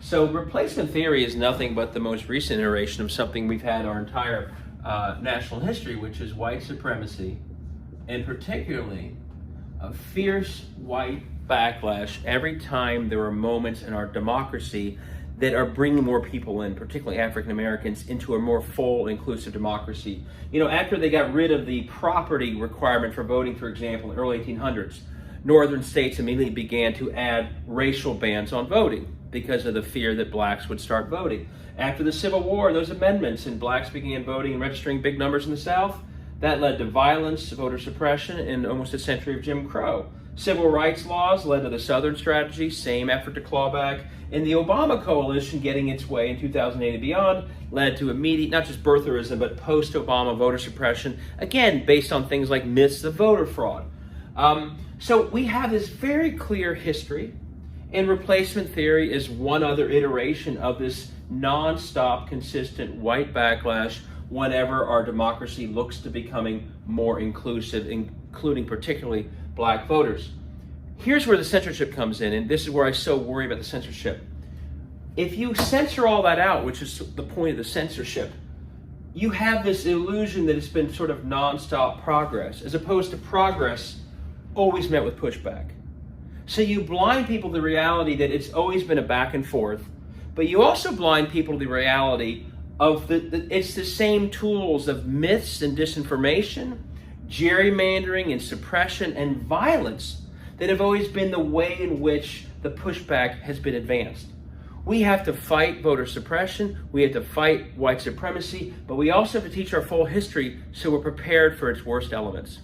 So replacement theory is nothing but the most recent iteration of something we've had our entire national history, which is white supremacy, and particularly a fierce white backlash every time there are moments in our democracy that are bringing more people in, particularly African Americans, into a more full, inclusive democracy. You know, after they got rid of the property requirement for voting, for example, in the early 1800s, northern states immediately began to add racial bans on voting because of the fear that blacks would start voting. After the Civil War, those amendments and blacks began voting and registering big numbers in the South, that led to violence, voter suppression, and almost a century of Jim Crow. Civil rights laws led to the Southern strategy, same effort to claw back. And the Obama coalition getting its way in 2008 and beyond led to immediate, not just birtherism, but post-Obama voter suppression, again, based on things like myths of voter fraud. So we have this very clear history, and replacement theory is one other iteration of this non-stop, consistent white backlash whenever our democracy looks to becoming more inclusive, including particularly black voters. Here's where the censorship comes in, and this is where I so worry about the censorship. If you censor all that out, which is the point of the censorship, you have this illusion that it's been sort of non-stop progress, as opposed to progress always met with pushback. So you blind people to the reality that it's always been a back and forth, but you also blind people to the reality of it's the same tools of myths and disinformation, gerrymandering and suppression and violence that have always been the way in which the pushback has been advanced. We have to fight voter suppression, we have to fight white supremacy, but we also have to teach our full history so we're prepared for its worst elements.